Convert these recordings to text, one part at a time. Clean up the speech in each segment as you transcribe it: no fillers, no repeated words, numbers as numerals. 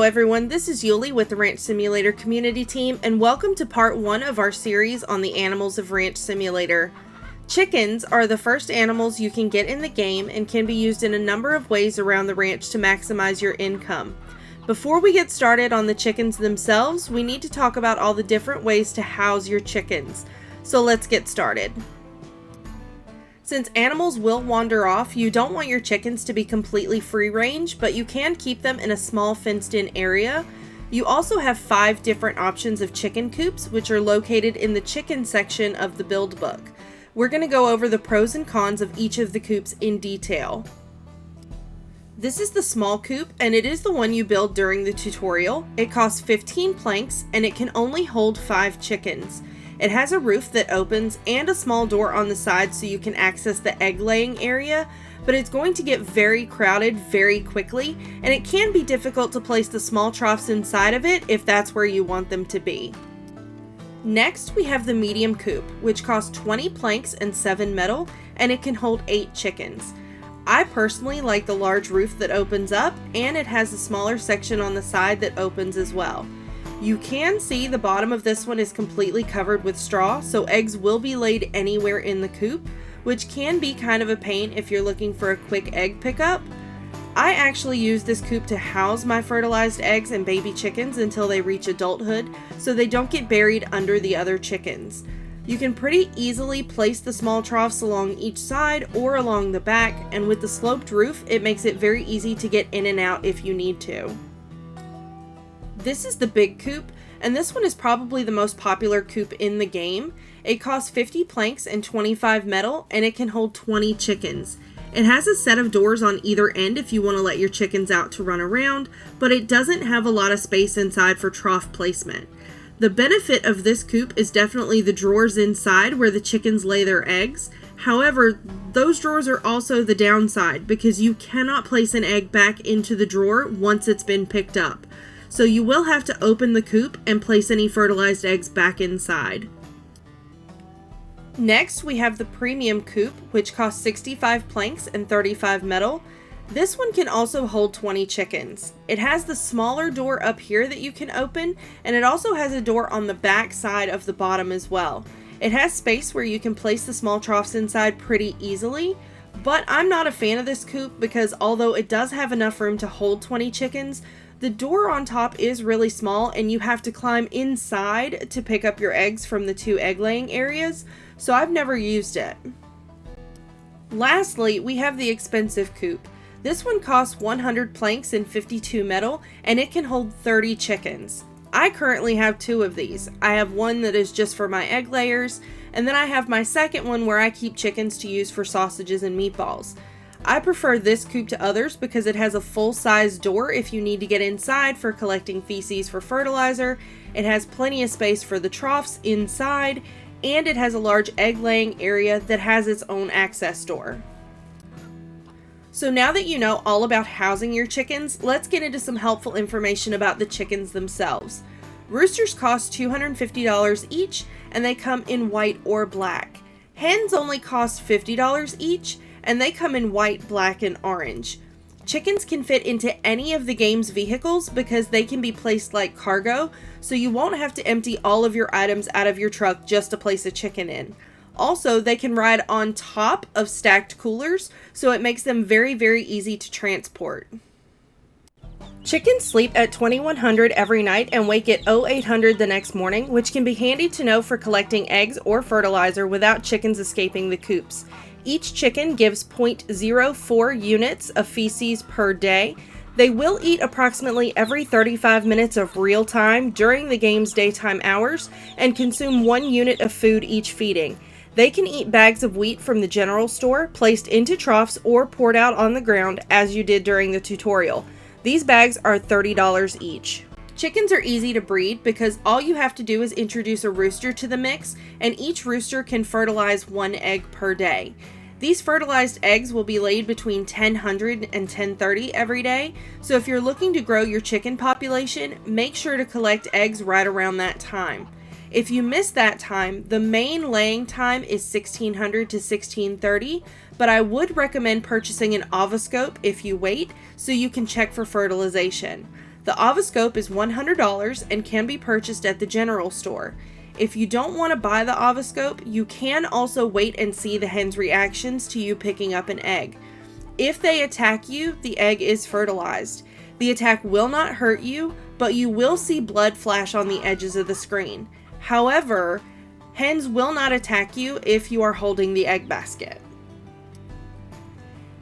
everyone, this is Yuli with the Ranch Simulator community team, and welcome to part 1 of our series on the animals of Ranch Simulator. Chickens are the first animals you can get in the game and can be used in a number of ways around the ranch to maximize your income. Before we get started on the chickens themselves, we need to talk about all the different ways to house your chickens. So let's get started. Since animals will wander off, you don't want your chickens to be completely free range, but you can keep them in a small fenced-in area. You also have 5 different options of chicken coops, which are located in the chicken section of the build book. We're going to go over the pros and cons of each of the coops in detail. This is the small coop, and it is the one you build during the tutorial. It costs 15 planks, and it can only hold 5 chickens. It has a roof that opens and a small door on the side so you can access the egg laying area, but it's going to get very crowded very quickly, and it can be difficult to place the small troughs inside of it if that's where you want them to be. Next, we have the medium coop, which costs 20 planks and 7 metal, and it can hold 8 chickens. I personally like the large roof that opens up, and it has a smaller section on the side that opens as well. You can see the bottom of this one is completely covered with straw, so eggs will be laid anywhere in the coop, which can be kind of a pain if you're looking for a quick egg pickup. I actually use this coop to house my fertilized eggs and baby chickens until they reach adulthood, so they don't get buried under the other chickens. You can pretty easily place the small troughs along each side or along the back, and with the sloped roof, it makes it very easy to get in and out if you need to. This is the big coop, and this one is probably the most popular coop in the game. It costs 50 planks and 25 metal, and it can hold 20 chickens. It has a set of doors on either end if you want to let your chickens out to run around, but it doesn't have a lot of space inside for trough placement. The benefit of this coop is definitely the drawers inside where the chickens lay their eggs. However, those drawers are also the downside because you cannot place an egg back into the drawer once it's been picked up. So you will have to open the coop and place any fertilized eggs back inside. Next, we have the premium coop, which costs 65 planks and 35 metal. This one can also hold 20 chickens. It has the smaller door up here that you can open, and it also has a door on the back side of the bottom as well. It has space where you can place the small troughs inside pretty easily, but I'm not a fan of this coop because although it does have enough room to hold 20 chickens, the door on top is really small and you have to climb inside to pick up your eggs from the 2 egg laying areas, so I've never used it. Lastly, we have the expensive coop. This one costs 100 planks and 52 metal, and it can hold 30 chickens. I currently have 2 of these. I have one that is just for my egg layers, and then I have my second one where I keep chickens to use for sausages and meatballs. I prefer this coop to others because it has a full-size door if you need to get inside for collecting feces for fertilizer, it has plenty of space for the troughs inside, and it has a large egg-laying area that has its own access door. So now that you know all about housing your chickens, let's get into some helpful information about the chickens themselves. Roosters cost $250 each, and they come in white or black. Hens only cost $50 each, and they come in white, black, and orange. Chickens can fit into any of the game's vehicles because they can be placed like cargo, so you won't have to empty all of your items out of your truck just to place a chicken in. Also, they can ride on top of stacked coolers, so it makes them very, very easy to transport. Chickens sleep at 2100 every night and wake at 0800 the next morning, which can be handy to know for collecting eggs or fertilizer without chickens escaping the coops. Each chicken gives 0.04 units of feces per day. They will eat approximately every 35 minutes of real time during the game's daytime hours and consume 1 unit of food each feeding. They can eat bags of wheat from the general store, placed into troughs or poured out on the ground as you did during the tutorial. These bags are $30 each. Chickens are easy to breed because all you have to do is introduce a rooster to the mix, and each rooster can fertilize 1 egg per day. These fertilized eggs will be laid between 1000 and 1030 every day, so if you're looking to grow your chicken population, make sure to collect eggs right around that time. If you miss that time, the main laying time is 1600 to 1630, but I would recommend purchasing an ovoscope if you wait so you can check for fertilization. The ovoscope is $100 and can be purchased at the general store. If you don't want to buy the ovoscope, you can also wait and see the hen's reactions to you picking up an egg. If they attack you, the egg is fertilized. The attack will not hurt you, but you will see blood flash on the edges of the screen. However, hens will not attack you if you are holding the egg basket.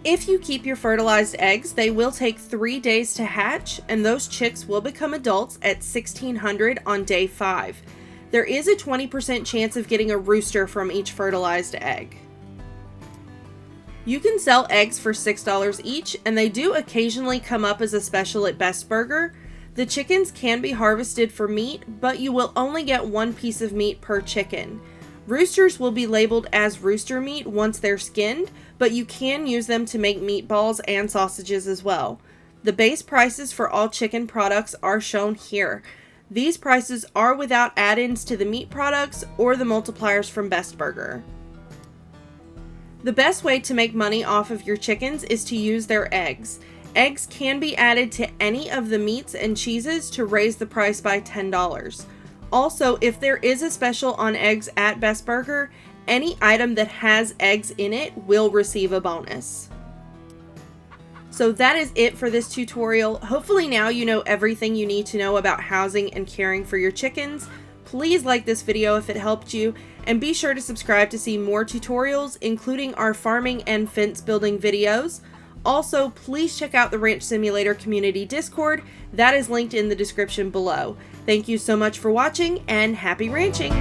If you keep your fertilized eggs, they will take 3 days to hatch, and those chicks will become adults at 1600 on day 5. There is a 20% chance of getting a rooster from each fertilized egg. You can sell eggs for $6 each, and they do occasionally come up as a special at Best Burger. The chickens can be harvested for meat, but you will only get 1 piece of meat per chicken. Roosters will be labeled as rooster meat once they're skinned, but you can use them to make meatballs and sausages as well. The base prices for all chicken products are shown here. These prices are without add-ins to the meat products or the multipliers from Best Burger. The best way to make money off of your chickens is to use their eggs. Eggs can be added to any of the meats and cheeses to raise the price by $10. Also, if there is a special on eggs at Best Burger, any item that has eggs in it will receive a bonus. So that is it for this tutorial. Hopefully now you know everything you need to know about housing and caring for your chickens. Please like this video if it helped you, and be sure to subscribe to see more tutorials, including our farming and fence building videos. Also, please check out the Ranch Simulator Community Discord. That is linked in the description below. Thank you so much for watching, and happy ranching!